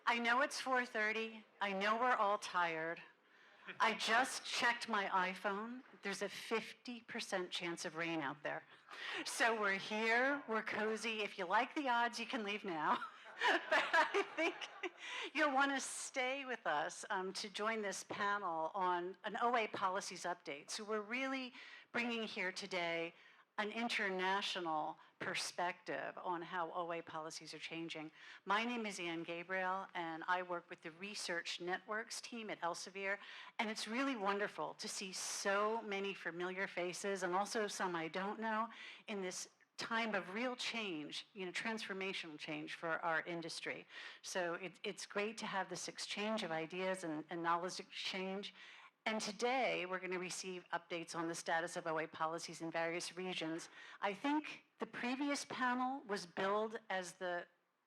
I know it's 4:30. I know we're all tired. I just checked my iPhone. There's a 50% chance of rain out there. So we're here, we're cozy. If you like the odds, you can leave now. But I think you'll want to stay with us to join this panel on an OA policies update. So we're really bringing here today an international perspective on how OA policies are changing. My name is Ann Gabriel, and I work with the Research Networks team at Elsevier, and it's really wonderful to see so many familiar faces, and also some I don't know, in this time of real change, transformational change for our industry. So it's great to have this exchange of ideas and knowledge exchange. And today, we're going to receive updates on the status of OA policies in various regions. I think the previous panel was billed as the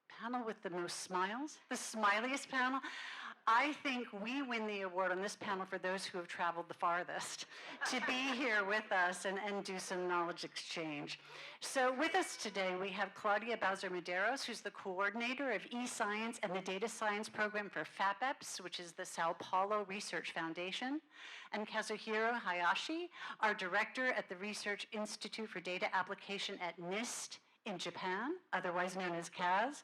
panel with the most smiles, the smiliest panel. I think we win the award on this panel for those who have traveled the farthest to be here with us and do some knowledge exchange. So with us today, we have Claudia Bowser-Medeiros, who's the coordinator of eScience and the Data Science Program for FAPEPS, which is the Sao Paulo Research Foundation, and Kazuhiro Hayashi, our director at the Research Institute for Data Application at NIST in Japan, otherwise known as CAS.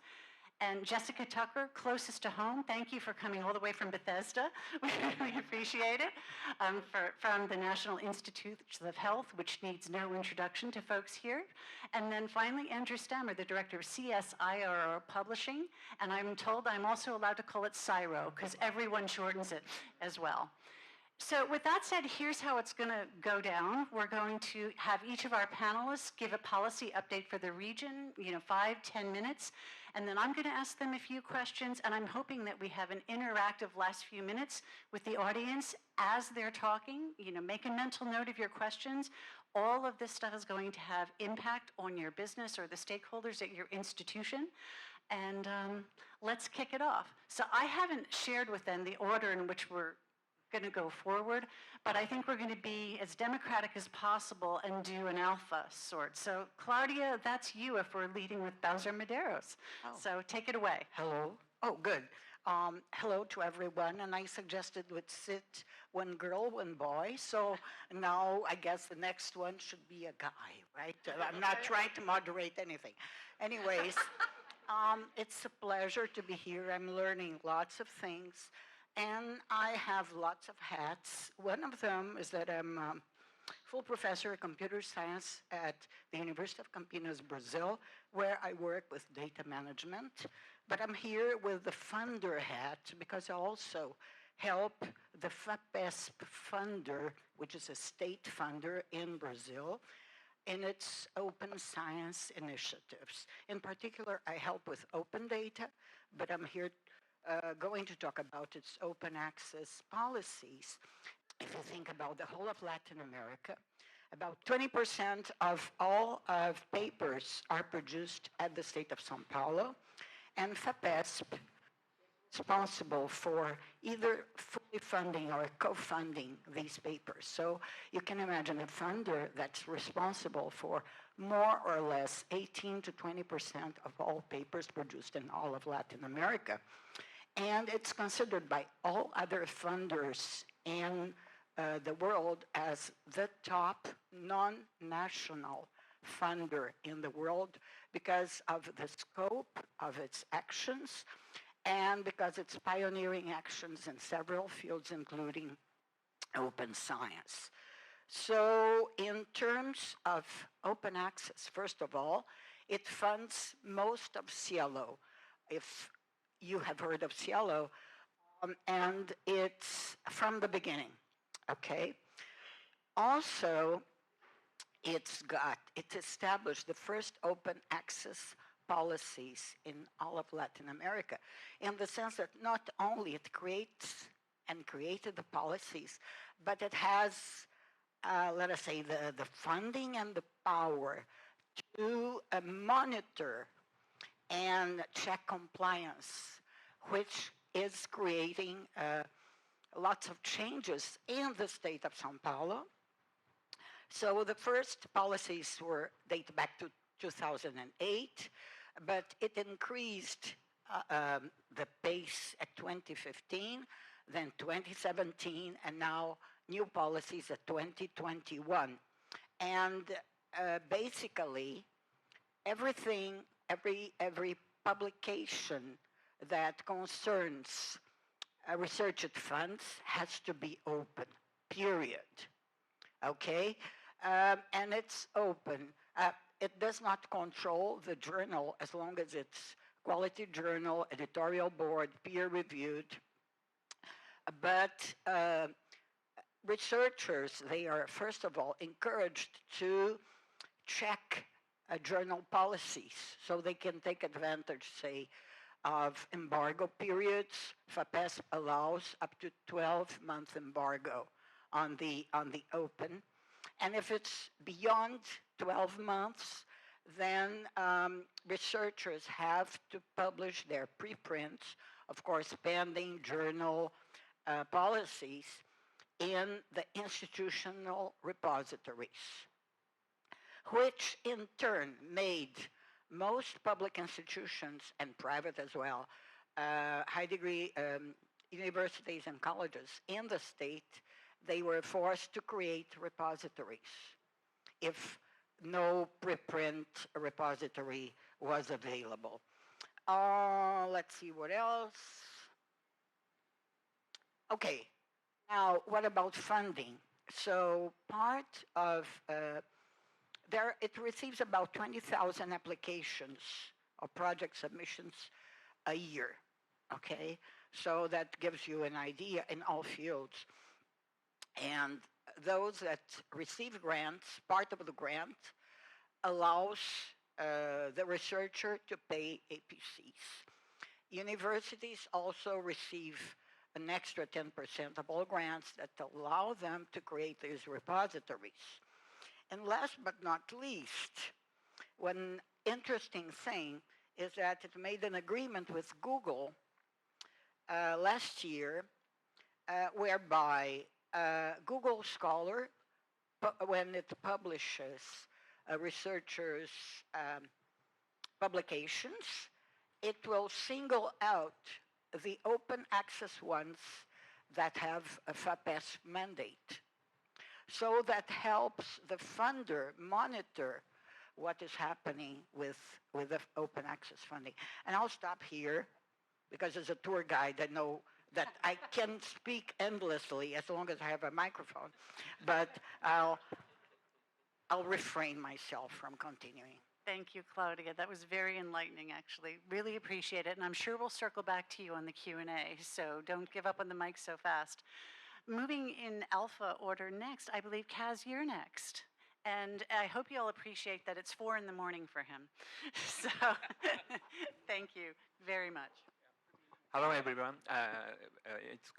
And Jessica Tucker, closest to home, thank you for coming all the way from Bethesda. We really appreciate it. From the National Institutes of Health, which needs no introduction to folks here. And then finally, Andrew Stammer, the director of CSIRO Publishing. And I'm told I'm also allowed to call it CSIRO, because everyone shortens it as well. So with that said, here's how it's going to go down. We're going to have each of our panelists give a policy update for the region, 5-10 minutes, and then I'm going to ask them a few questions, and I'm hoping that we have an interactive last few minutes with the audience as they're talking. Make a mental note of your questions. All of this stuff is going to have impact on your business or the stakeholders at your institution. And let's kick it off. So I haven't shared with them the order in which we're going to go forward, but I think we're going to be as democratic as possible and do an alpha sort. So Claudia, that's you if we're leading with Bowser-Medeiros. Oh. So take it away. Hello. Oh, good. Hello to everyone, and I suggested we'd sit one girl, one boy, so now I guess the next one should be a guy, right? I'm not trying to moderate anything. Anyways, it's a pleasure to be here. I'm learning lots of things. And I have lots of hats. One of them is that I'm a full professor of computer science at the University of Campinas, Brazil, where I work with data management. But I'm here with the funder hat because I also help the FAPESP funder, which is a state funder in Brazil, in its open science initiatives. In particular, I help with open data, but I'm here going to talk about its open access policies. If you think about the whole of Latin America, about 20% of all of papers are produced at the state of São Paulo, and FAPESP is responsible for either fully funding or co-funding these papers. So you can imagine a funder that's responsible for more or less 18 to 20% of all papers produced in all of Latin America. And it's considered by all other funders in the world as the top non-national funder in the world because of the scope of its actions and because it's pioneering actions in several fields, including open science. So in terms of open access, first of all, it funds most of Cielo. If you have heard of Cielo, and it's from the beginning, okay? Also, it established the first open access policies in all of Latin America, in the sense that not only it creates and created the policies, but it has, let us say, the funding and the power to monitor and check compliance, which is creating lots of changes in the state of São Paulo. So the first policies date back to 2008, but it increased the pace at 2015, then 2017, and now new policies at 2021. And basically, everything, every publication that concerns research at funds has to be open, period. Okay? And it's open. It does not control the journal as long as it's quality journal, editorial board, peer reviewed. But researchers, they are first of all encouraged to check journal policies so they can take advantage, say, of embargo periods. FAPESP allows up to 12-month embargo on the open. And if it's beyond 12 months, then researchers have to publish their preprints, of course, pending journal policies, in the institutional repositories, which in turn made most public institutions and private as well, high degree universities and colleges in the state, they were forced to create repositories if no preprint repository was available. Let's see what else. Okay, now what about funding? So part of it receives about 20,000 applications or project submissions a year, okay? So that gives you an idea in all fields. And those that receive grants, part of the grant allows the researcher to pay APCs. Universities also receive an extra 10% of all grants that allow them to create these repositories. And last but not least, one interesting thing is that it made an agreement with Google last year whereby Google Scholar, when it publishes researchers' publications, it will single out the open access ones that have a FAPESP mandate. So that helps the funder monitor what is happening with the open access funding. And I'll stop here because as a tour guide, I know that I can speak endlessly as long as I have a microphone, but I'll refrain myself from continuing. Thank you, Claudia. That was very enlightening, actually. Really appreciate it, and I'm sure we'll circle back to you on the Q&A, so don't give up on the mic so fast. Moving in alpha order next, I believe, Kaz, you're next. And I hope you all appreciate that it's 4 a.m. for him. So thank you very much. Hello, everyone. It's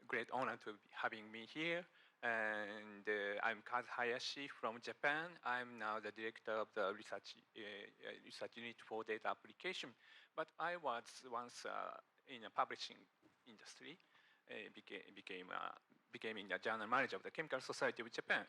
great honor to be having me here. And I'm Kaz Hayashi from Japan. I'm now the director of the research unit for data application. But I was once in a publishing industry. Became the general manager of the Chemical Society of Japan.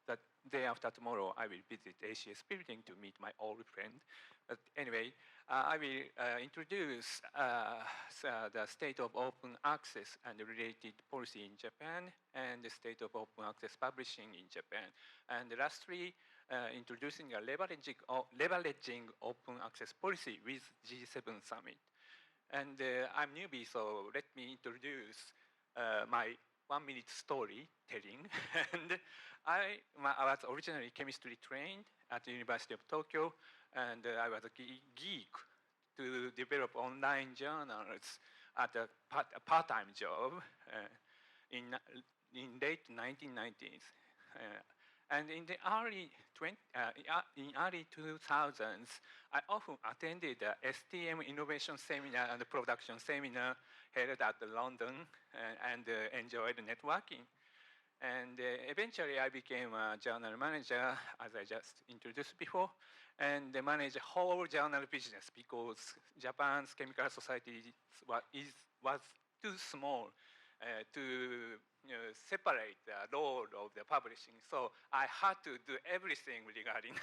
That day after tomorrow, I will visit ACS building to meet my old friend. But anyway, I will introduce the state of open access and related policy in Japan, and the state of open access publishing in Japan. And lastly, introducing a leveraging open access policy with G7 Summit. And I'm newbie, so let me introduce my 1-minute storytelling. And I was originally chemistry trained at the University of Tokyo, and I was a geek to develop online journals at a part-time job in late 1990s. And in the early 2000s, I often attended the STM Innovation Seminar and the Production Seminar held at London and enjoyed networking. And eventually I became a journal manager, as I just introduced before, and managed whole journal business because Japan's chemical society was too small to separate the role of the publishing. So I had to do everything regarding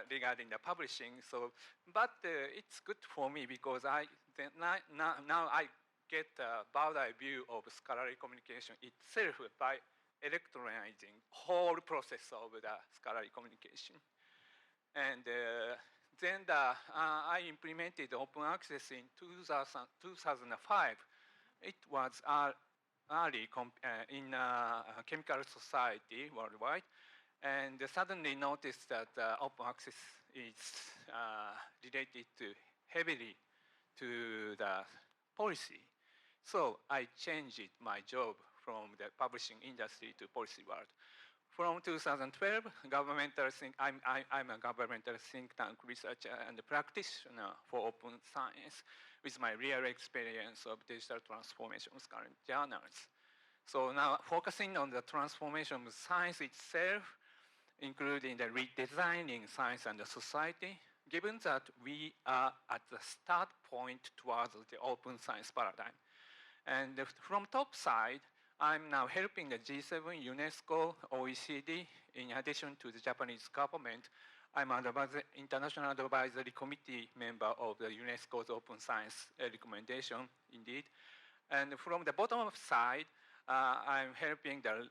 regarding the publishing. So, but it's good for me because now I get a bird's view of scholarly communication itself by electronizing whole process of the scholarly communication. And then I implemented open access in 2005. It was early in chemical society worldwide, and suddenly noticed that open access is related heavily to the policy. So I changed my job from the publishing industry to policy world. From 2012, I'm a governmental think tank researcher and practitioner for open science with my real experience of digital transformation of current journals. So now focusing on the transformation of science itself, including the redesigning science and the society, given that we are at the start point towards the open science paradigm. And from top side, I'm now helping the G7, UNESCO, OECD. In addition to the Japanese government, I'm an international advisory committee member of the UNESCO's Open Science recommendation, indeed. And from the bottom side, I'm helping the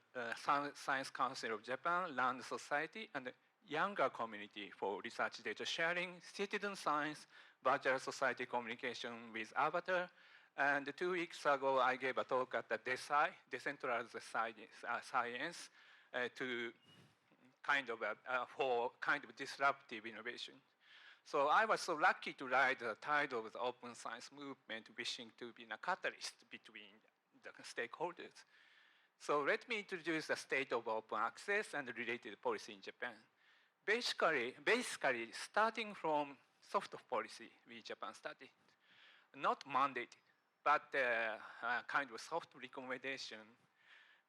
Science Council of Japan, Land Society, and the younger community for research data sharing, citizen science, virtual society communication with Avatar. And 2 weeks ago, I gave a talk at the DESI, Decentralized Science, to for kind of disruptive innovation. So I was so lucky to ride the tide of the open science movement, wishing to be a catalyst between the stakeholders. So let me introduce the state of open access and related policy in Japan. Basically, starting from soft policy, we Japan studied, not mandated, but kind of soft recommendation.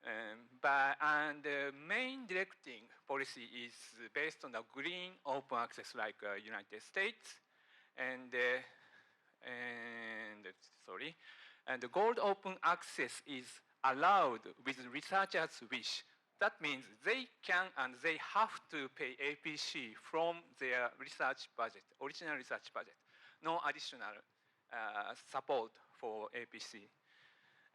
And the main directing policy is based on the green open access like United States, and the gold open access is allowed with researchers' wish. That means they can and they have to pay APC from their research budget, original research budget. No additional support for APC.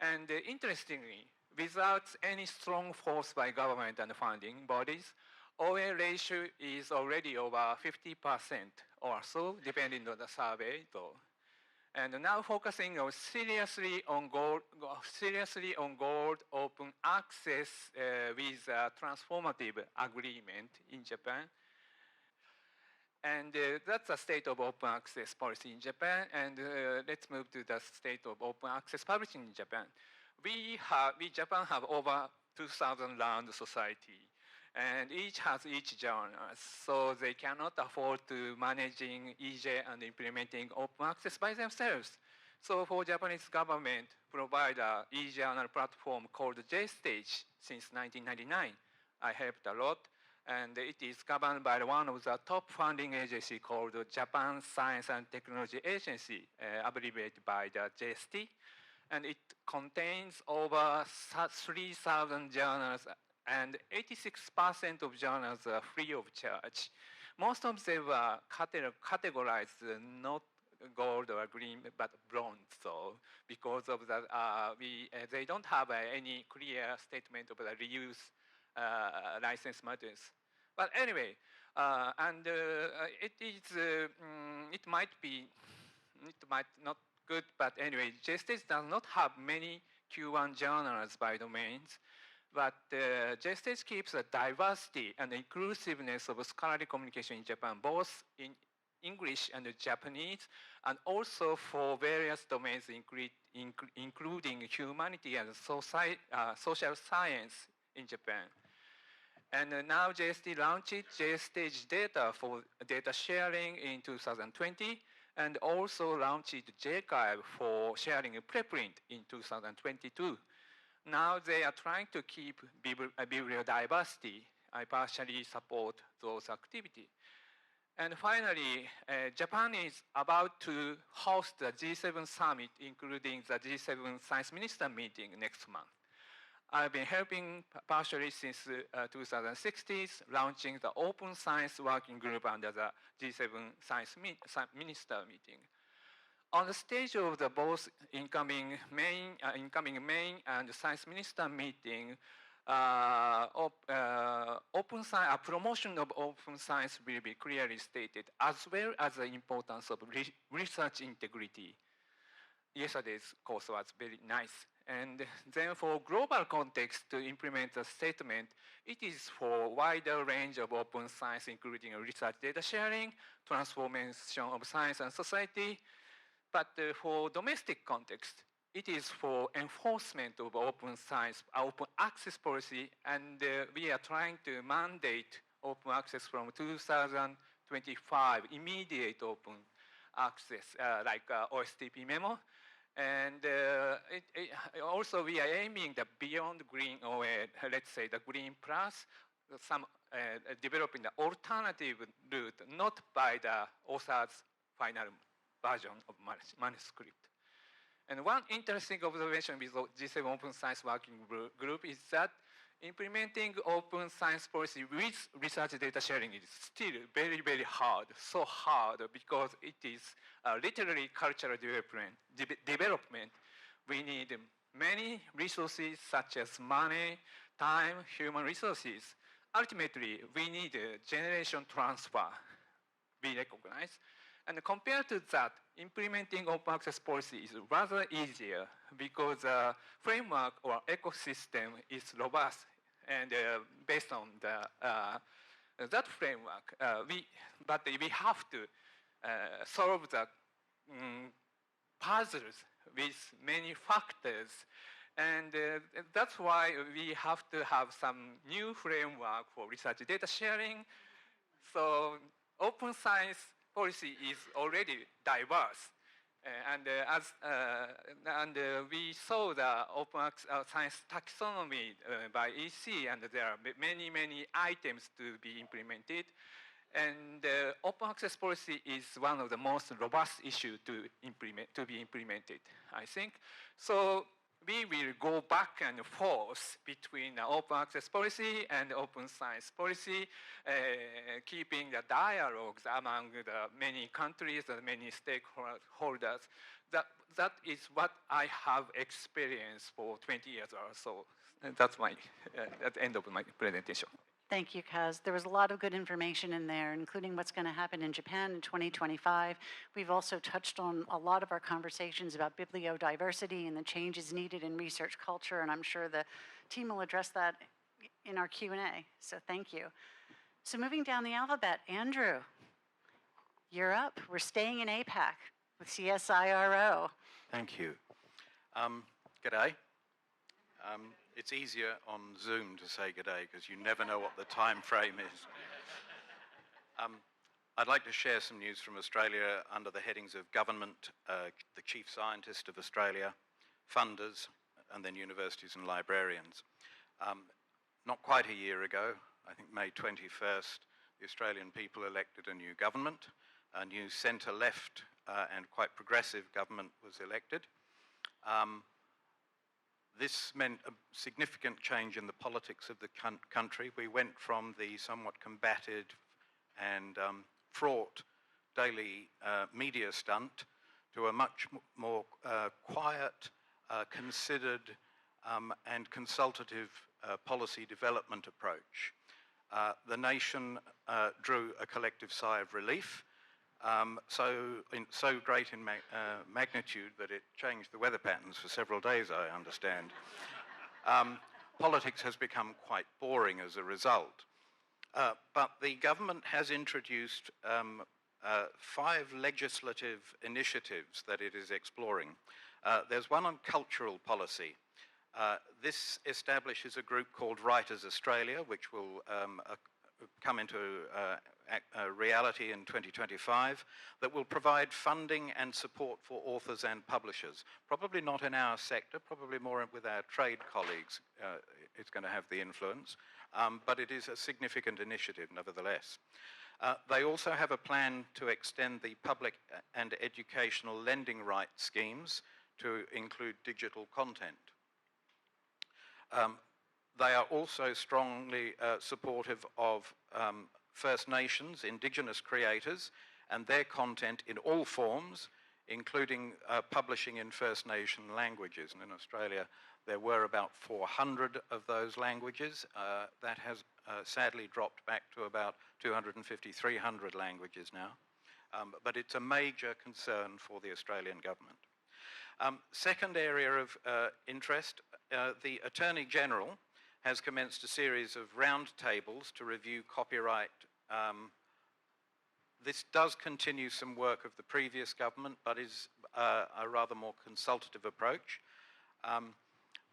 And interestingly, without any strong force by government and funding bodies, OA ratio is already over 50% or so, depending on the survey though. And now focusing seriously on gold open access with a transformative agreement in Japan. And that's the state of open access policy in Japan. And let's move to the state of open access publishing in Japan. We Japan have over 2,000 land society, and each has each journal, so they cannot afford to managing EJ and implementing open access by themselves. So for Japanese government, provide a e-journal platform called JStage since 1999. I helped a lot, and it is governed by one of the top funding agency called Japan Science and Technology Agency, abbreviated by the JST. And it contains over 3,000 journals, and 86% of journals are free of charge. Most of them are categorized not gold or green, but bronze. So because of that, they don't have any clear statement of the reuse license matters. But anyway, it might not good, but anyway, JStage does not have many Q1 journals by domains, but JStage keeps a diversity and inclusiveness of scholarly communication in Japan, both in English and Japanese, and also for various domains, including humanity and social science in Japan. And now JST launched JStage Data for data sharing in 2020, and also launched JCarve for sharing a preprint in 2022. Now they are trying to keep bibliodiversity. I partially support those activities. And finally, Japan is about to host the G7 summit, including the G7 Science Minister meeting next month. I've been helping partially since 2060s, launching the Open Science Working Group under the G7 Science Minister meeting. On the stage of the both incoming main and science minister meeting, promotion of open science will be clearly stated, as well as the importance of research integrity. Yesterday's course was very nice. And then for global context to implement the statement, it is for wider range of open science, including research data sharing, transformation of science and society. But for domestic context, it is for enforcement of open science, open access policy, and we are trying to mandate open access from 2025, immediate open access, like OSTP memo. And also we are aiming the beyond green, or let's say the green plus, some developing the alternative route, not by the author's final version of manuscript. And one interesting observation with the G7 Open Science Working Group is that implementing open science policy with research data sharing is still very, very hard, so hard because it is literally cultural development. We need many resources such as money, time, human resources. Ultimately, we need a generation transfer, we recognize. And compared to that, implementing open access policy is rather easier because the framework or ecosystem is robust. And based on that framework, but we have to solve the puzzles with many factors. And that's why we have to have some new framework for research data sharing. So open science policy is already diverse. We saw the open science taxonomy by EC, and there are many, many items to be implemented. And open access policy is one of the most robust issues to be implemented, I think. So we will go back and forth between the open access policy and open science policy, keeping the dialogues among the many countries and many stakeholders. That is what I have experienced for 20 years or so. And that's at the end of my presentation. Thank you, Kaz. There was a lot of good information in there, including what's going to happen in Japan in 2025. We've also touched on a lot of our conversations about bibliodiversity and the changes needed in research culture, and I'm sure the team will address that in our Q&A, so thank you. So moving down the alphabet, Andrew, you're up. We're staying in APAC with CSIRO. Thank you. G'day. It's easier on Zoom to say g'day because you never know what the time frame is. I'd like to share some news from Australia under the headings of government, the Chief Scientist of Australia, funders, and then universities and librarians. Not quite a year ago, I think May 21st, the Australian people elected a new government. A new centre-left and quite progressive government was elected. This meant a significant change in the politics of the country. We went from the somewhat combated and fraught daily media stunt to a much more quiet, considered and consultative policy development approach. The nation drew a collective sigh of relief. So great in magnitude that it changed the weather patterns for several days, I understand. Politics has become quite boring as a result. But the government has introduced 5 legislative initiatives that it is exploring. There's one on cultural policy. This establishes a group called Writers Australia, which will come into reality in 2025, that will provide funding and support for authors and publishers. Probably not in our sector, probably more with our trade colleagues it's going to have the influence, but it is a significant initiative nevertheless. They also have a plan to extend the public and educational lending rights schemes to include digital content. They are also strongly supportive of First Nations, Indigenous creators, and their content in all forms, including publishing in First Nation languages. And in Australia, there were about 400 of those languages. That has sadly dropped back to about 250, 300 languages now. But it's a major concern for the Australian government. Second area of interest, the Attorney General has commenced a series of roundtables to review copyright. This does continue some work of the previous government, but is a rather more consultative approach.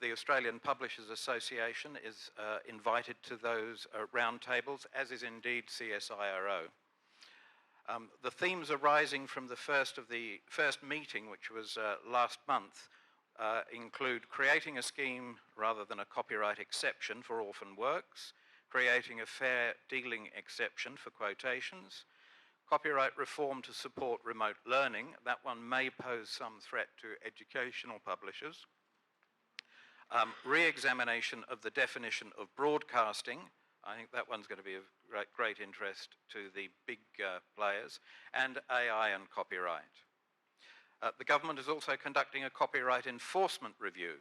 The Australian Publishers Association is invited to those roundtables, as is indeed CSIRO. The themes arising from the first meeting, which was last month, include creating a scheme rather than a copyright exception for orphan works, creating a fair dealing exception for quotations, copyright reform to support remote learning. That one may pose some threat to educational publishers. Re-examination of the definition of broadcasting. I think that one's going to be of great interest to the big players, and AI and copyright. The government is also conducting a copyright enforcement review.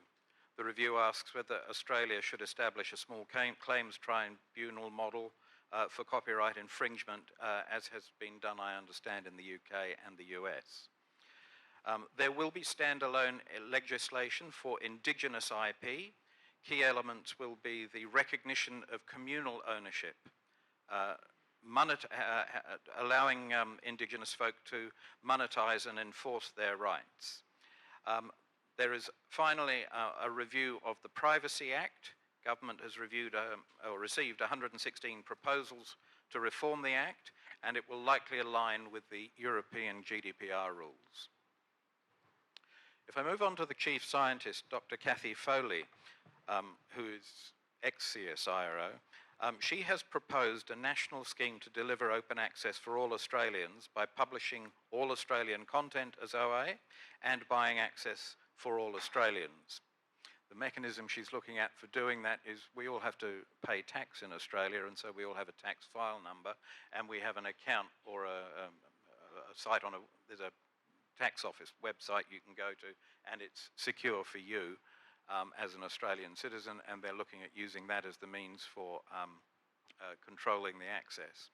The review asks whether Australia should establish a small claims tribunal model for copyright infringement, as has been done, I understand, in the UK and the US. There will be standalone legislation for Indigenous IP. Key elements will be the recognition of communal ownership, allowing Indigenous folk to monetize and enforce their rights. There is finally a review of the Privacy Act. Government has reviewed or received 116 proposals to reform the Act, and it will likely align with the European GDPR rules. If I move on to the Chief Scientist, Dr. Cathy Foley, who is ex-CSIRO, she has proposed a national scheme to deliver open access for all Australians by publishing all Australian content as OA and buying access for all Australians. The mechanism she's looking at for doing that is we all have to pay tax in Australia, and so we all have a tax file number, and we have an account or a site there's a tax office website you can go to, and it's secure for you as an Australian citizen, and they're looking at using that as the means for controlling the access.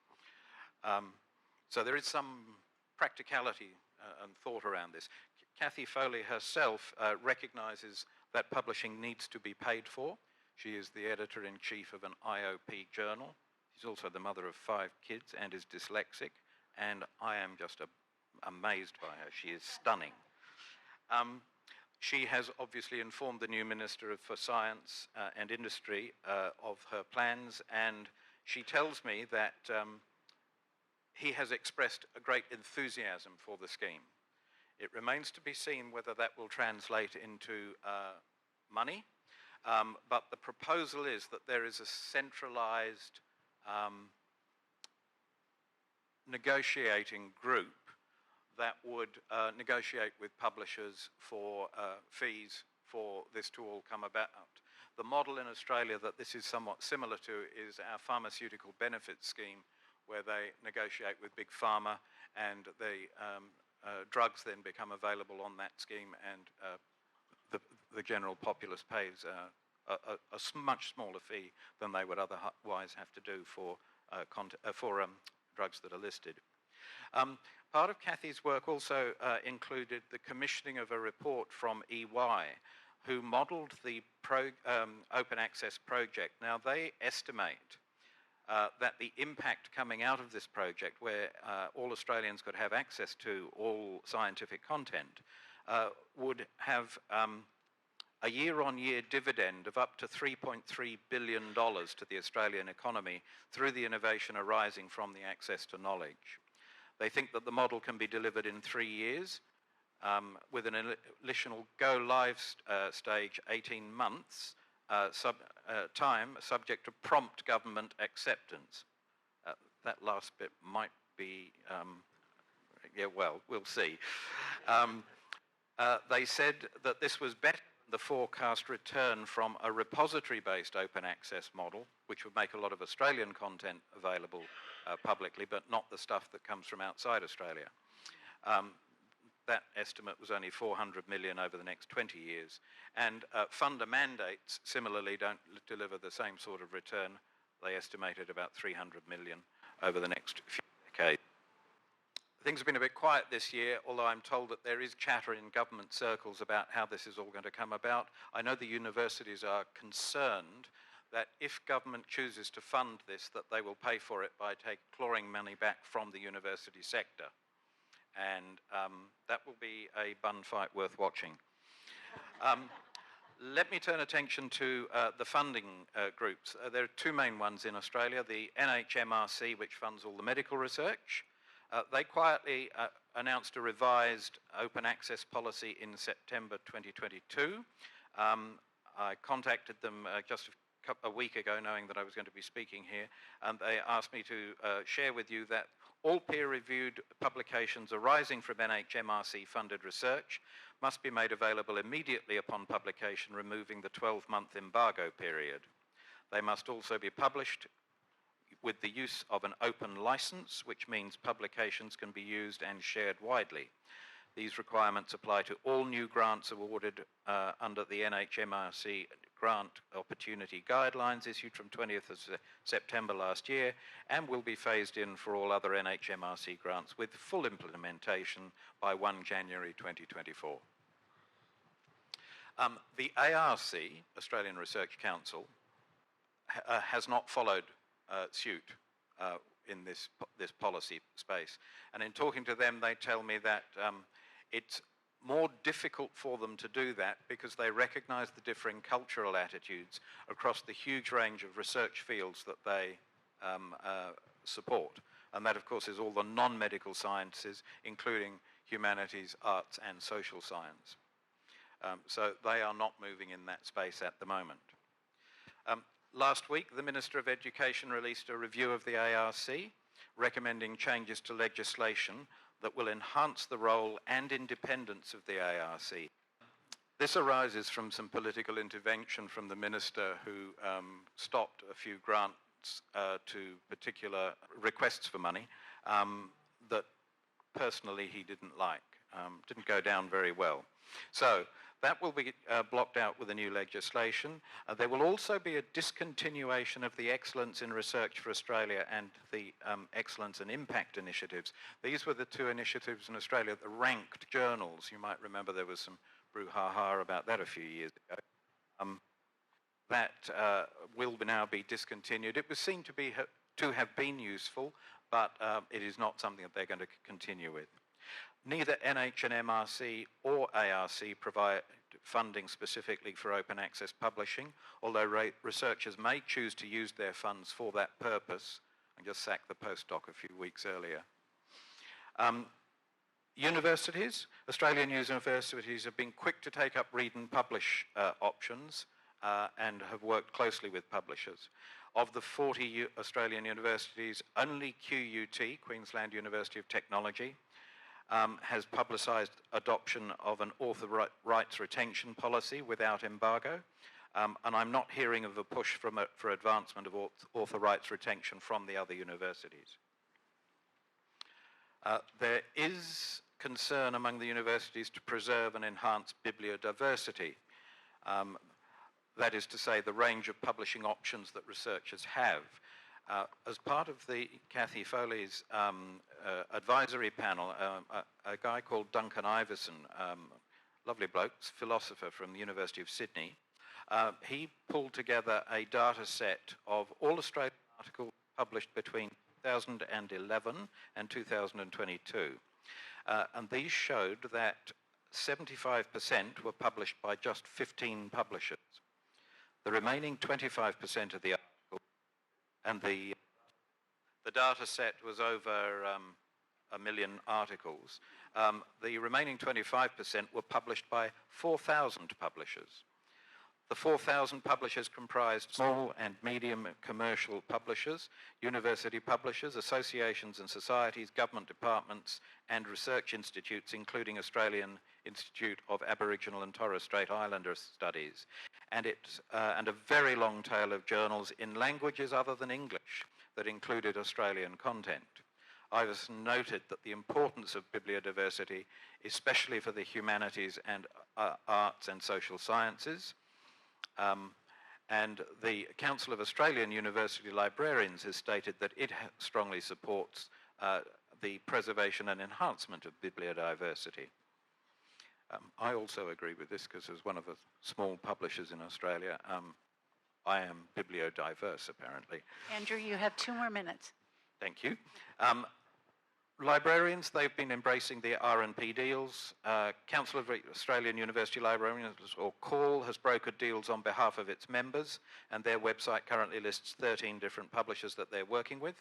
So there is some practicality and thought around this. Cathy Foley herself recognises that publishing needs to be paid for. She is the editor-in-chief of an IOP journal. She's also the mother of 5 kids and is dyslexic, and I am just amazed by her. She is stunning. She has obviously informed the new Minister for Science and Industry of her plans, and she tells me that he has expressed a great enthusiasm for the scheme. It remains to be seen whether that will translate into money, but the proposal is that there is a centralised negotiating group that would negotiate with publishers for fees for this to all come about. The model in Australia that this is somewhat similar to is our pharmaceutical benefits scheme, where they negotiate with Big Pharma and the drugs then become available on that scheme, and the general populace pays a much smaller fee than they would otherwise have to do for drugs that are listed. Part of Cathy's work also included the commissioning of a report from EY, who modelled the open access project. Now, they estimate that the impact coming out of this project, where all Australians could have access to all scientific content, would have a year-on-year dividend of up to $3.3 billion to the Australian economy through the innovation arising from the access to knowledge. They think that the model can be delivered in 3 years, with an initial go-live stage 18 months time, subject to prompt government acceptance. That last bit might be, yeah, well, we'll see. They said that this was better the forecast return from a repository-based open access model, which would make a lot of Australian content available publicly, but not the stuff that comes from outside Australia. That estimate was only 400 million over the next 20 years. And funder mandates similarly don't deliver the same sort of return. They estimated about 300 million over the next few decades. Things have been a bit quiet this year, although I'm told that there is chatter in government circles about how this is all going to come about. I know the universities are concerned that if government chooses to fund this, that they will pay for it by clawing money back from the university sector. And that will be a bun fight worth watching. Let me turn attention to the funding groups. There are two main ones in Australia, the NHMRC, which funds all the medical research. They quietly announced a revised open access policy in September 2022. I contacted them just a week ago, knowing that I was going to be speaking here, and they asked me to share with you that all peer-reviewed publications arising from NHMRC-funded research must be made available immediately upon publication, removing the 12-month embargo period. They must also be published with the use of an open license, which means publications can be used and shared widely. These requirements apply to all new grants awarded under the NHMRC Grant Opportunity Guidelines issued from 20th of September last year, and will be phased in for all other NHMRC grants with full implementation by 1 January 2024. The ARC, Australian Research Council, has not followed suit in this policy space. And in talking to them, they tell me that it's more difficult for them to do that because they recognize the differing cultural attitudes across the huge range of research fields that they support. And that, of course, is all the non-medical sciences, including humanities, arts, and social science. So they are not moving in that space at the moment. Last week, the Minister of Education released a review of the ARC, recommending changes to legislation that will enhance the role and independence of the ARC. This arises from some political intervention from the Minister, who stopped a few grants to particular requests for money that personally he didn't like, didn't go down very well. So that will be blocked out with the new legislation. There will also be a discontinuation of the Excellence in Research for Australia and the Excellence and Impact initiatives. These were the two initiatives in Australia that ranked journals. You might remember there was some brouhaha about that a few years ago. That will now be discontinued. It was seen to have been useful, but it is not something that they're going to continue with. Neither NHMRC or ARC provide funding specifically for open access publishing, although researchers may choose to use their funds for that purpose. I just sacked the postdoc a few weeks earlier. Universities, Australian universities have been quick to take up read and publish options and have worked closely with publishers. Of the 40 Australian universities, only QUT, Queensland University of Technology, has publicised adoption of an author rights retention policy without embargo, and I'm not hearing of a push for advancement of author rights retention from the other universities. There is concern among the universities to preserve and enhance bibliodiversity. That is to say, the range of publishing options that researchers have. As part of the Cathy Foley's advisory panel, a guy called Duncan Iverson, lovely bloke, philosopher from the University of Sydney, he pulled together a data set of all Australian articles published between 2011 and 2022. And these showed that 75% were published by just 15 publishers. The remaining 25% of the articles, and the data set was over 1 million articles. The remaining 25% were published by 4,000 publishers. The 4,000 publishers comprised small and medium commercial publishers, university publishers, associations and societies, government departments, and research institutes, including Australian Institute of Aboriginal and Torres Strait Islander Studies, and a very long tail of journals in languages other than English that included Australian content. Ivers noted that the importance of bibliodiversity, especially for the humanities and arts and social sciences, and the Council of Australian University Librarians has stated that it strongly supports the preservation and enhancement of bibliodiversity. I also agree with this because as one of the small publishers in Australia, I am bibliodiverse apparently. Andrew, you have 2 more minutes. Thank you. Librarians, they've been embracing the R&P deals. Council of Australian University Librarians, or CAUL, has brokered deals on behalf of its members, and their website currently lists 13 different publishers that they're working with.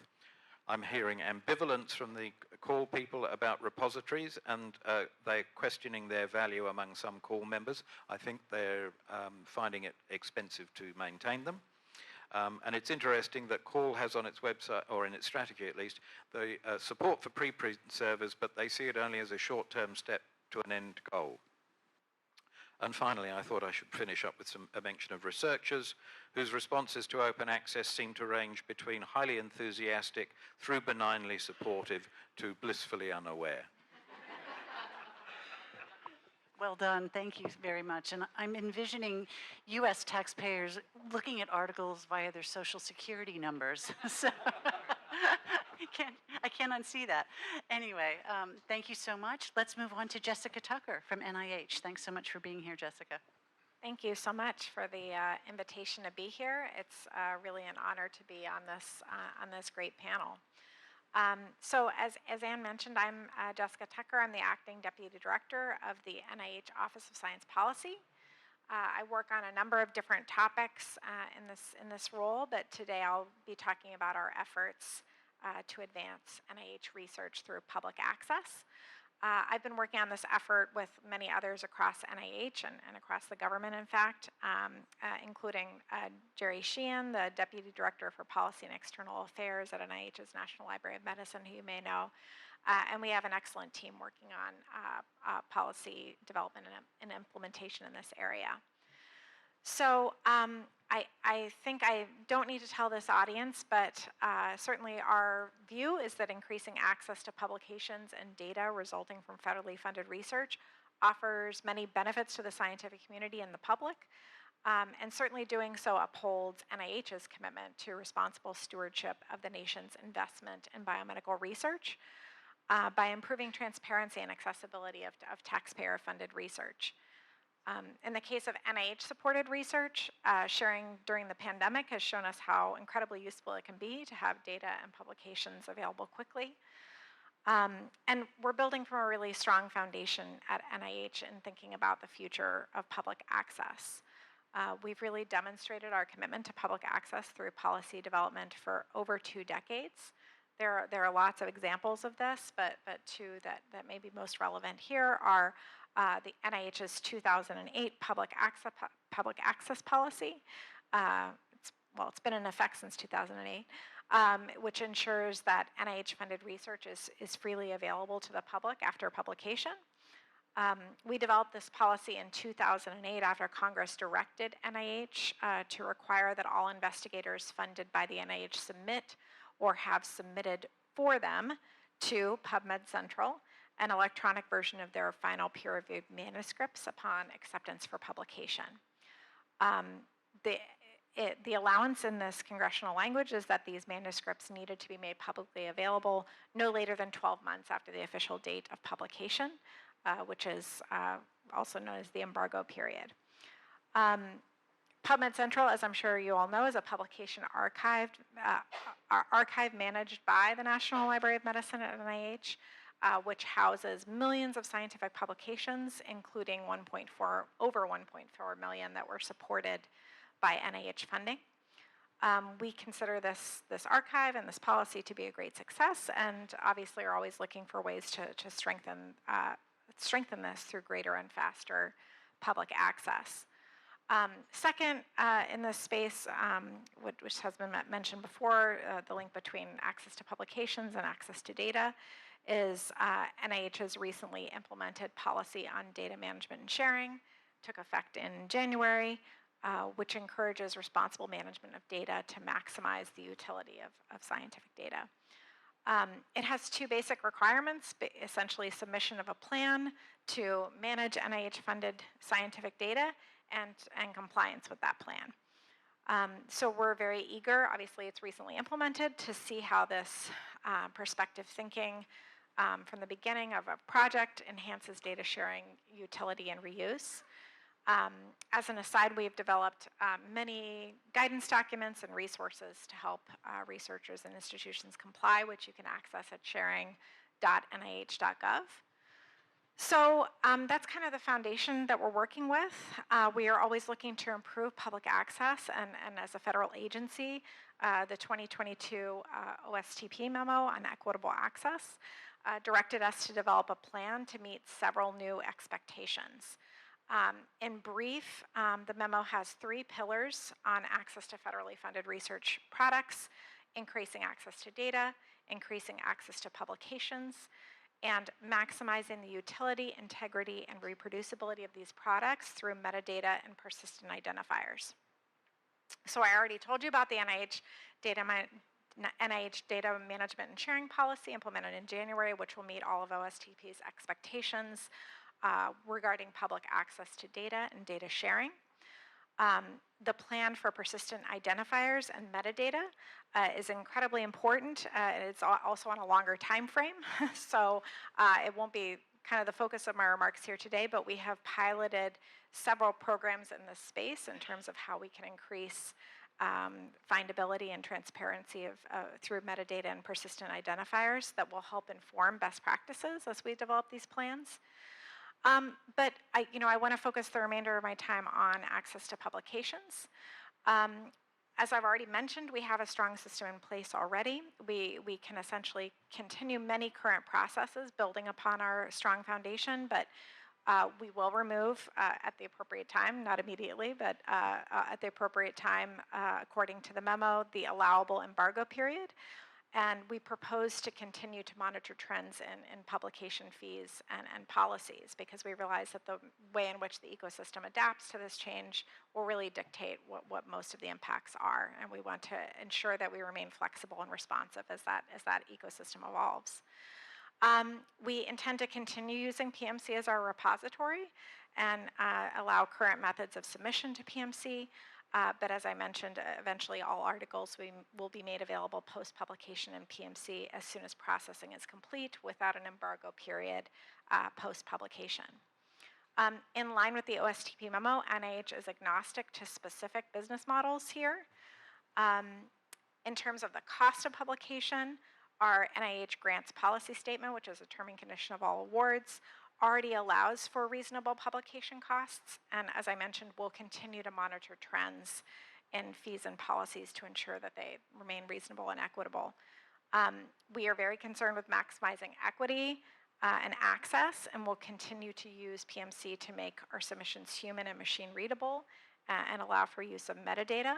I'm hearing ambivalence from the CAUL people about repositories, and they're questioning their value among some CAUL members. I think they're finding it expensive to maintain them. And it's interesting that CAUL has on its website, or in its strategy at least, the support for preprint servers, but they see it only as a short-term step to an end goal. And finally, I thought I should finish up with a mention of researchers whose responses to open access seem to range between highly enthusiastic through benignly supportive to blissfully unaware. Well done. Thank you very much. And I'm envisioning U.S. taxpayers looking at articles via their Social Security numbers. So I can't unsee that. Anyway, thank you so much. Let's move on to Jessica Tucker from NIH. Thanks so much for being here, Jessica. Thank you so much for the invitation to be here. It's really an honor to be on this great panel. So as Anne mentioned, I'm Jessica Tucker. I'm the acting deputy director of the NIH Office of Science Policy. I work on a number of different topics in this role, but today I'll be talking about our efforts to advance NIH research through public access. I've been working on this effort with many others across NIH and across the government, in fact, including Jerry Sheehan, the Deputy Director for Policy and External Affairs at NIH's National Library of Medicine, who you may know. And we have an excellent team working on policy development and implementation in this area. So I think I don't need to tell this audience, but certainly our view is that increasing access to publications and data resulting from federally funded research offers many benefits to the scientific community and the public, and certainly doing so upholds NIH's commitment to responsible stewardship of the nation's investment in biomedical research by improving transparency and accessibility of taxpayer-funded research. In the case of NIH-supported research, sharing during the pandemic has shown us how incredibly useful it can be to have data and publications available quickly. And we're building from a really strong foundation at NIH in thinking about the future of public access. We've really demonstrated our commitment to public access through policy development for over 2 decades. There are lots of examples of this, but 2 that may be most relevant here are the NIH's 2008 public access policy. It's been in effect since 2008, which ensures that NIH-funded research is freely available to the public after publication. We developed this policy in 2008 after Congress directed NIH to require that all investigators funded by the NIH submit or have submitted for them to PubMed Central an electronic version of their final peer-reviewed manuscripts upon acceptance for publication. The allowance in this congressional language is that these manuscripts needed to be made publicly available no later than 12 months after the official date of publication, which is also known as the embargo period. PubMed Central, as I'm sure you all know, is a publication archive managed by the National Library of Medicine at NIH, which houses millions of scientific publications, including over 1.4 million that were supported by NIH funding. We consider this archive and this policy to be a great success, and obviously are always looking for ways to strengthen this through greater and faster public access. Second, in this space, which has been mentioned before, the link between access to publications and access to data is NIH has recently implemented policy on data management and sharing, took effect in January, which encourages responsible management of data to maximize the utility of scientific data. It has two basic requirements, essentially submission of a plan to manage NIH-funded scientific data and compliance with that plan. So we're very eager, obviously it's recently implemented, to see how this perspective thinking from the beginning of a project enhances data sharing, utility, and reuse. As an aside, we've developed many guidance documents and resources to help researchers and institutions comply, which you can access at sharing.nih.gov. So that's kind of the foundation that we're working with. We are always looking to improve public access, and as a federal agency, the 2022 OSTP memo on equitable access directed us to develop a plan to meet several new expectations. In brief, the memo has 3 pillars on access to federally funded research products: increasing access to data, increasing access to publications, and maximizing the utility, integrity, and reproducibility of these products through metadata and persistent identifiers. So I already told you about the NIH data management and sharing policy implemented in January, which will meet all of OSTP's expectations regarding public access to data and data sharing. The plan for persistent identifiers and metadata is incredibly important. It's also on a longer time frame, so it won't be kind of the focus of my remarks here today, but we have piloted several programs in this space in terms of how we can increase findability and transparency through metadata and persistent identifiers that will help inform best practices as we develop these plans. But I want to focus the remainder of my time on access to publications. As I've already mentioned, we have a strong system in place already. We can essentially continue many current processes building upon our strong foundation, but we will remove at the appropriate time, not immediately, but at the appropriate time, according to the memo, the allowable embargo period. And we propose to continue to monitor trends in publication fees and policies, because we realize that the way in which the ecosystem adapts to this change will really dictate what most of the impacts are. And we want to ensure that we remain flexible and responsive as that ecosystem evolves. We intend to continue using PMC as our repository and allow current methods of submission to PMC. But as I mentioned, eventually all articles will be made available post-publication in PMC as soon as processing is complete, without an embargo period post-publication. In line with the OSTP memo, NIH is agnostic to specific business models here. In terms of the cost of publication, our NIH grants policy statement, which is a term and condition of all awards, already allows for reasonable publication costs, and as I mentioned, we'll continue to monitor trends in fees and policies to ensure that they remain reasonable and equitable. We are very concerned with maximizing equity and access, and we'll continue to use PMC to make our submissions human and machine readable and allow for use of metadata.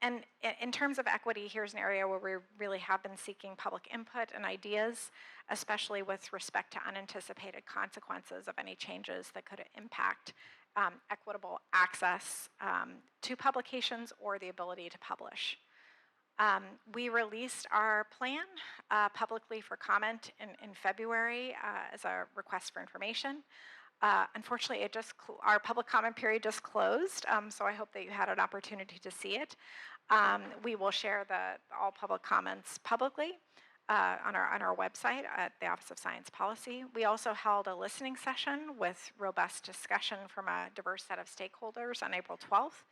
And in terms of equity, here's an area where we really have been seeking public input and ideas, especially with respect to unanticipated consequences of any changes that could impact equitable access to publications or the ability to publish. We released our plan publicly for comment in February as a request for information. Unfortunately, our public comment period just closed, so I hope that you had an opportunity to see it. We will share all public comments publicly on our website at the Office of Science Policy. We also held a listening session with robust discussion from a diverse set of stakeholders on April 12th.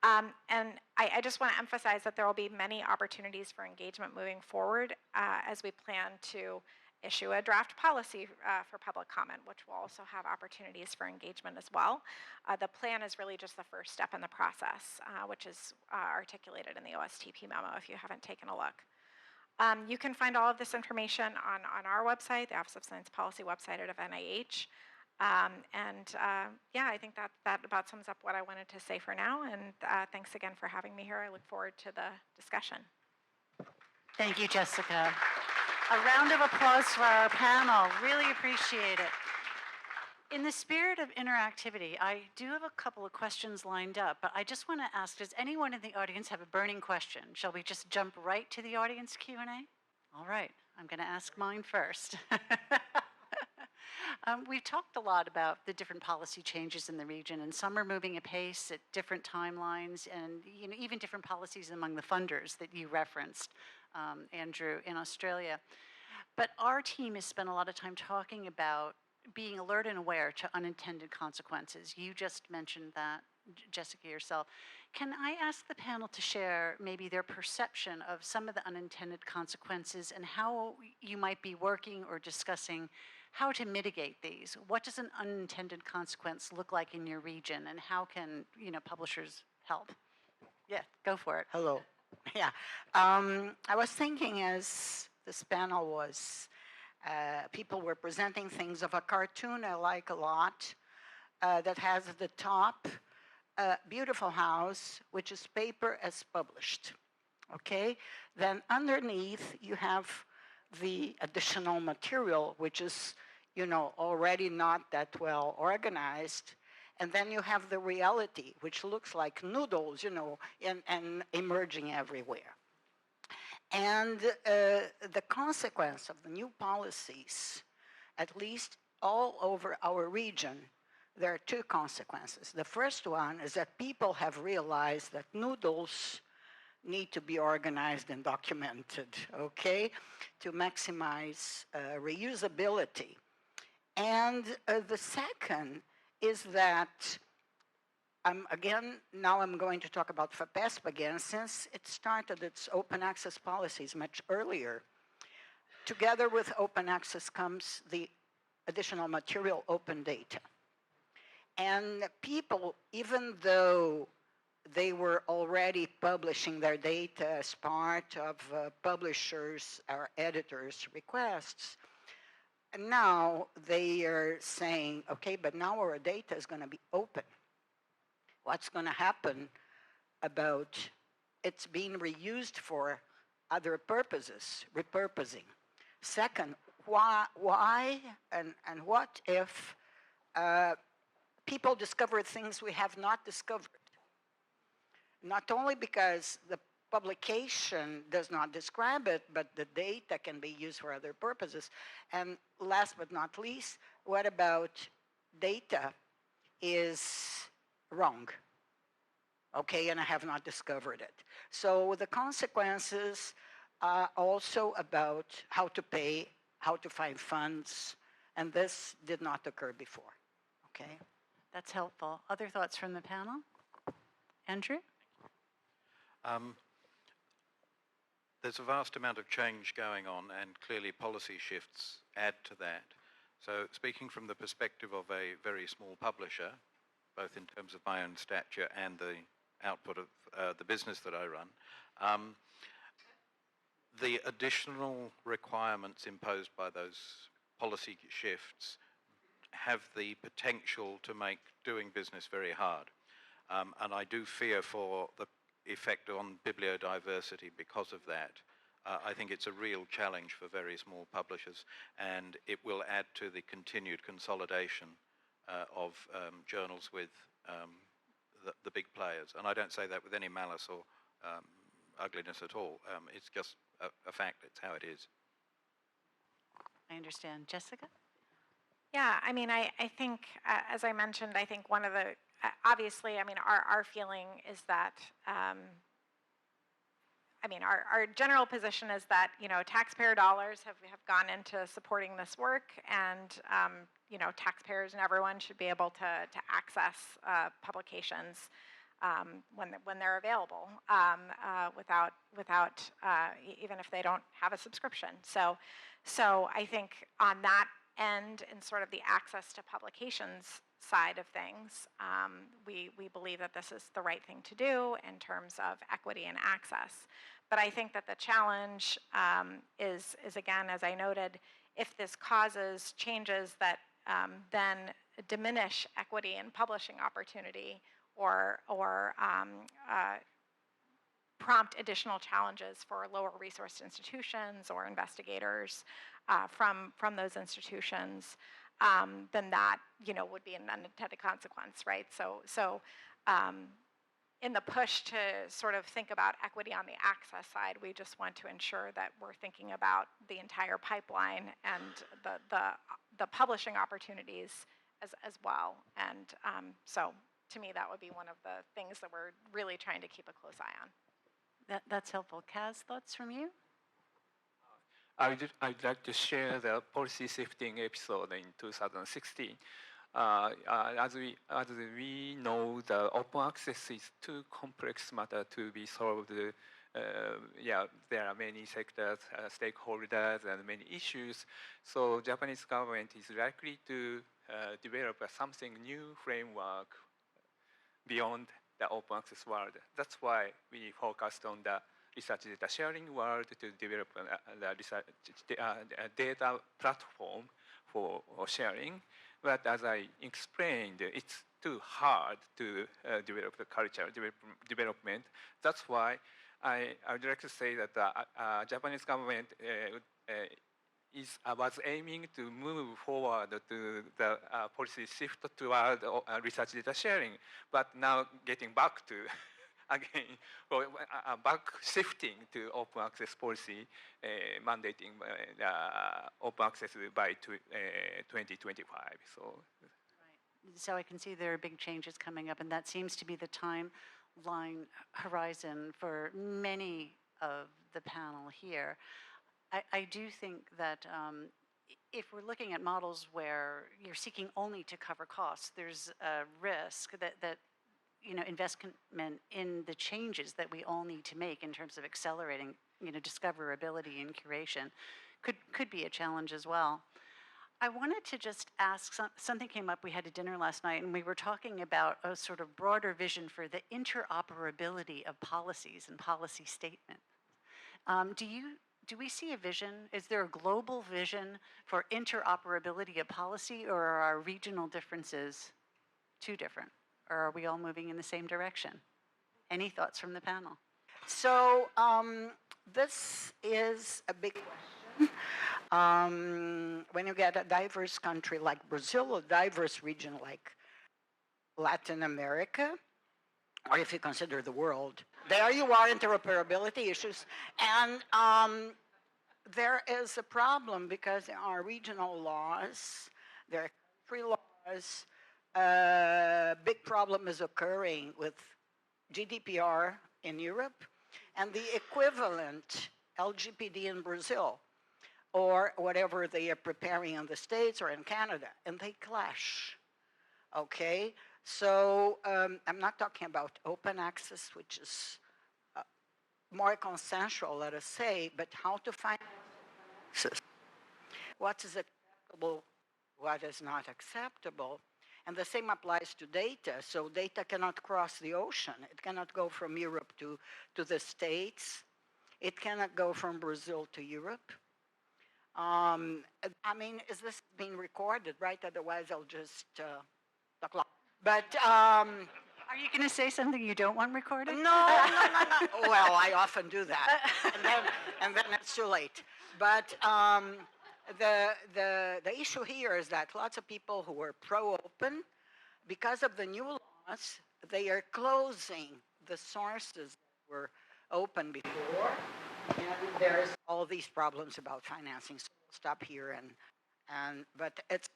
And I just want to emphasize that there will be many opportunities for engagement moving forward as we plan to issue a draft policy for public comment, which will also have opportunities for engagement as well. The plan is really just the first step in the process, which is articulated in the OSTP memo if you haven't taken a look. You can find all of this information on our website, the Office of Science Policy website of NIH. Yeah, I think that about sums up what I wanted to say for now. And thanks again for having me here. I look forward to the discussion. Thank you, Jessica. A round of applause for our panel. Really appreciate it. In the spirit of interactivity, I do have a couple of questions lined up, but I just want to ask, does anyone in the audience have a burning question? Shall we just jump right to the audience Q&A? All right, I'm going to ask mine first. We've talked a lot about the different policy changes in the region, and some are moving apace at different timelines, and even different policies among the funders that you referenced, Andrew, in Australia. But our team has spent a lot of time talking about being alert and aware to unintended consequences. You just mentioned that, Jessica, yourself. Can I ask the panel to share maybe their perception of some of the unintended consequences and how you might be working or discussing how to mitigate these? What does an unintended consequence look like in your region, and how can publishers help? Yeah, go for it. Hello. Yeah. I was thinking as this panel was, people were presenting things of a cartoon I like a lot that has at the top a beautiful house, which is paper as published. Okay? Then underneath you have the additional material, which is already not that well organized. And then you have the reality, which looks like noodles, and emerging everywhere. And the consequence of the new policies, at least all over our region, there are two consequences. The first one is that people have realized that noodles need to be organized and documented, okay, to maximize reusability. And the second is that, now I'm going to talk about FAPESP again, since it started its open access policies much earlier. Together with open access comes the additional material open data. And people, even though they were already publishing their data as part of publishers' or editors' requests, and now they are saying, okay, but now our data is going to be open. What's going to happen about it's being reused for other purposes, repurposing? Second, why and what if people discover things we have not discovered? Not only because the publication does not describe it, but the data can be used for other purposes. And last but not least, what about data is wrong? Okay, and I have not discovered it. So the consequences are also about how to pay, how to find funds, and this did not occur before, okay? That's helpful. Other thoughts from the panel? Andrew? There's a vast amount of change going on, and clearly policy shifts add to that. So speaking from the perspective of a very small publisher, both in terms of my own stature and the output of the business that I run, the additional requirements imposed by those policy shifts have the potential to make doing business very hard. And I do fear for the effect on bibliodiversity because of that. I think it's a real challenge for very small publishers, and it will add to the continued consolidation of journals with the big players. And I don't say that with any malice or ugliness at all. It's just a fact. It's how it is. I understand. Jessica? Yeah, I mean, I think, as I mentioned, I think one of the, obviously, I mean, our feeling is that, I mean, our general position is that, taxpayer dollars have gone into supporting this work, and, taxpayers and everyone should be able to access publications when they're available, without even if they don't have a subscription. So I think on that end, in sort of the access to publications side of things, we believe that this is the right thing to do in terms of equity and access. But I think that the challenge is again, as I noted, if this causes changes that then diminish equity and publishing opportunity or prompt additional challenges for lower resourced institutions or investigators from those institutions, then that would be an unintended consequence, right? So in the push to sort of think about equity on the access side, we just want to ensure that we're thinking about the entire pipeline and the publishing opportunities as well. And so to me, that would be one of the things that we're really trying to keep a close eye on. That's helpful. Kaz, thoughts from you? I'd like to share the policy shifting episode in 2016. As we know, the open access is too complex matter to be solved. There are many sectors, stakeholders, and many issues. So Japanese government is likely to develop something new framework beyond the open access world. That's why we focused on the research data sharing world to develop the research data platform for sharing. But as I explained, it's too hard to develop the culture development. That's why I would like to say that the Japanese government was aiming to move forward to the policy shift toward research data sharing, but now getting back to again, back shifting to open access policy, mandating open access by 2025. So I can see there are big changes coming up, and that seems to be the timeline horizon for many of the panel here. I do think that if we're looking at models where you're seeking only to cover costs, there's a risk that investment in the changes that we all need to make in terms of accelerating, discoverability and curation could be a challenge as well. I wanted to just ask, something came up, we had a dinner last night, and we were talking about a sort of broader vision for the interoperability of policies and policy statement. Do we see a vision? Is there a global vision for interoperability of policy, or are our regional differences too different? Or are we all moving in the same direction? Any thoughts from the panel? So this is a big question. When you get a diverse country like Brazil, a diverse region like Latin America, or if you consider the world, there you are, interoperability issues. And there is a problem because there are regional laws, there are country laws. Big problem is occurring with GDPR in Europe and the equivalent LGPD in Brazil, or whatever they are preparing in the States or in Canada, and they clash. Okay, so I'm not talking about open access, which is more consensual, let us say, but how to find access. What is acceptable, what is not acceptable. And the same applies to data. So data cannot cross the ocean. It cannot go from Europe to the States. It cannot go from Brazil to Europe. I mean, is this being recorded, right? Otherwise, I'll just talk loud. But are you going to say something you don't want recorded? No. Well, I often do that, and then it's too late. But the issue here is that lots of people who were pro-open, because of the new laws, they are closing the sources that were open before, and there's all these problems about financing. So we'll stop here, but it's.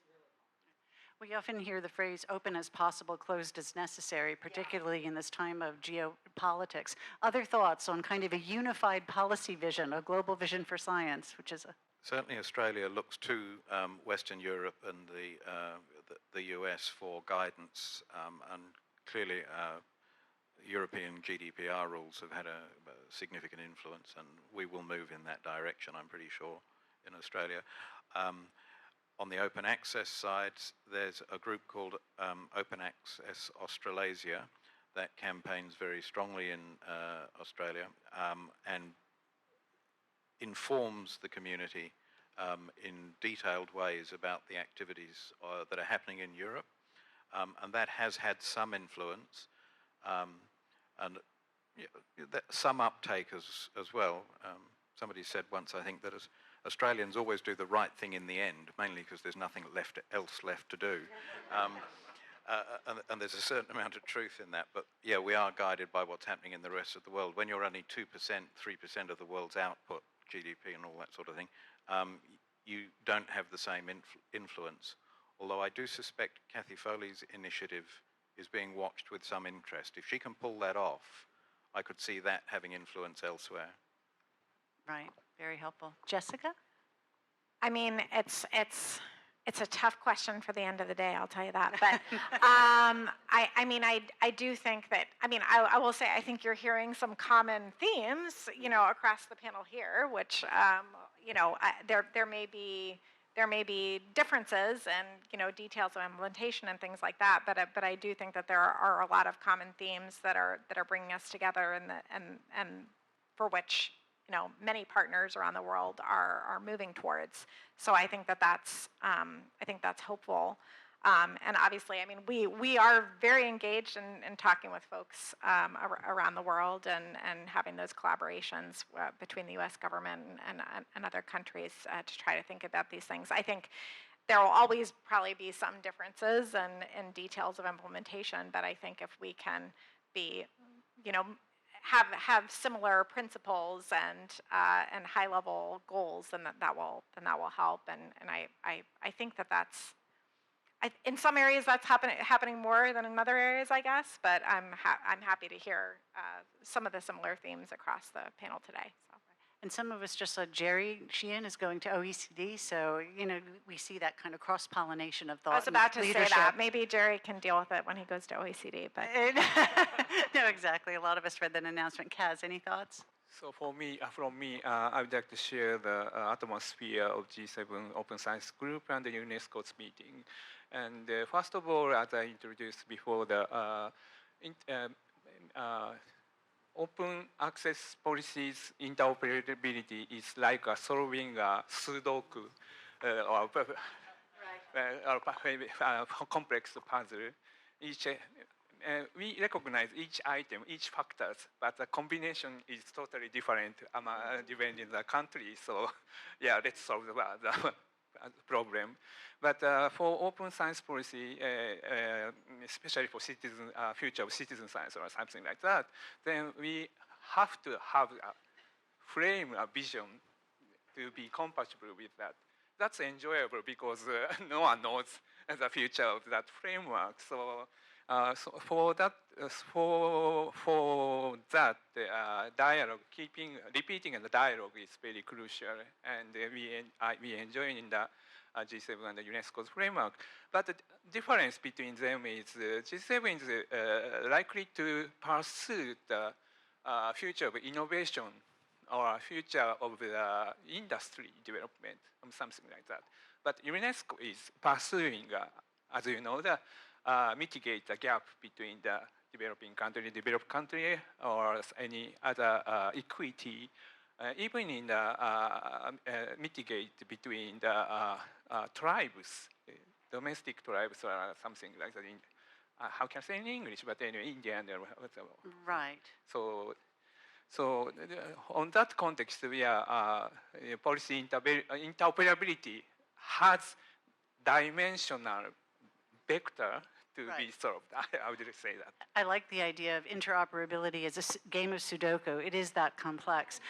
We often hear the phrase open as possible, closed as necessary, particularly in this time of geopolitics. Other thoughts on kind of a unified policy vision, a global vision for science, which is a... Certainly Australia looks to Western Europe and the US for guidance, and clearly European GDPR rules have had a significant influence, and we will move in that direction, I'm pretty sure, in Australia. On the open access side, there's a group called Open Access Australasia that campaigns very strongly in Australia and informs the community in detailed ways about the activities that are happening in Europe, and that has had some influence, and some uptake as well. Somebody said once, I think, that Australians always do the right thing in the end, mainly because there's nothing else left to do. And there's a certain amount of truth in that. But yeah, we are guided by what's happening in the rest of the world. When you're only 2%, 3% of the world's output, GDP and all that sort of thing, you don't have the same influence. Although I do suspect Kathy Foley's initiative is being watched with some interest. If she can pull that off, I could see that having influence elsewhere. Right, very helpful. Jessica? I mean, it's a tough question for the end of the day, I'll tell you that. But I mean, I do think that, I mean, I will say, I think you're hearing some common themes, you know, across the panel here, which, you know, there may be differences and, you know, details of implementation and things like that. But I do think that there are a lot of common themes that are bringing us together, and for which, you know, many partners around the world are moving towards. So I think that's hopeful. And obviously, I mean, we are very engaged in talking with folks around the world and having those collaborations between the U.S. government and other countries to try to think about these things. I think there will always probably be some differences in details of implementation, but I think if we can be, you know, have similar principles and high-level goals, then that will help. And I think that's in some areas that's happening more than in other areas, I guess. But I'm happy to hear some of the similar themes across the panel today. So. And some of us just saw Jerry Sheehan is going to OECD, so, you know, we see that kind of cross-pollination of thought. I was about to leadership. say that. Maybe Jerry can deal with it when he goes to OECD. But No, exactly. A lot of us read that announcement. Kaz, any thoughts? So for me, I would like to share the atmosphere of G7 Open Science Group and the UNESCO's meeting. And first of all, as I introduced before, the open access policies interoperability is like solving a Sudoku or complex puzzle. We recognize each item, each factors, but the combination is totally different depending on the country. So, yeah, let's solve the problem. But for open science policy, especially for future of citizen science or something like that, then we have to have a frame, a vision to be compatible with that. That's enjoyable because no one knows the future of that framework. So, for that, dialogue, repeating the dialogue is very crucial, and we enjoy in the G7 and the UNESCO's framework. But the difference between them is G7 is likely to pursue the future of innovation or future of the industry development, or something like that. But UNESCO is pursuing, as you know, mitigate the gap between the developed country, or any other equity, even in the mitigate between the tribes, domestic tribes, or something like that. How can I say in English? But anyway, Indian. Right. So on that context, we are policy interoperability has dimensional vector to be solved. I would say that. I like the idea of interoperability as a game of Sudoku. It is that complex.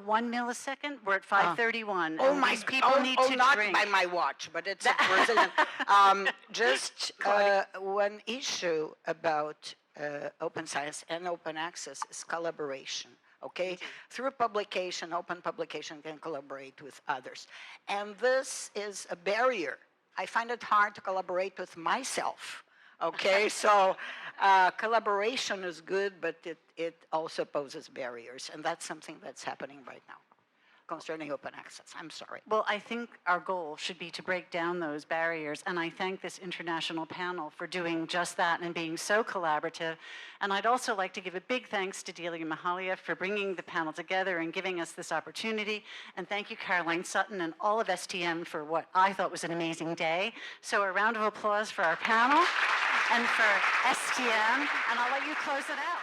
1 millisecond, we're at 5:31. Oh my! These people need to not drink. by my watch, but it's a Brazilian. Just one issue about open science and open access is collaboration. Okay, through publication, open publication can collaborate with others, and this is a barrier. I find it hard to collaborate with myself. Okay, so collaboration is good, but it also poses barriers, and that's something that's happening right now. concerning open access. I'm sorry. Well, I think our goal should be to break down those barriers, and I thank this international panel for doing just that and being so collaborative. And I'd also like to give a big thanks to Delia Mahalia for bringing the panel together and giving us this opportunity. And thank you, Caroline Sutton, and all of STM for what I thought was an amazing day. So a round of applause for our panel and for STM, and I'll let you close it out.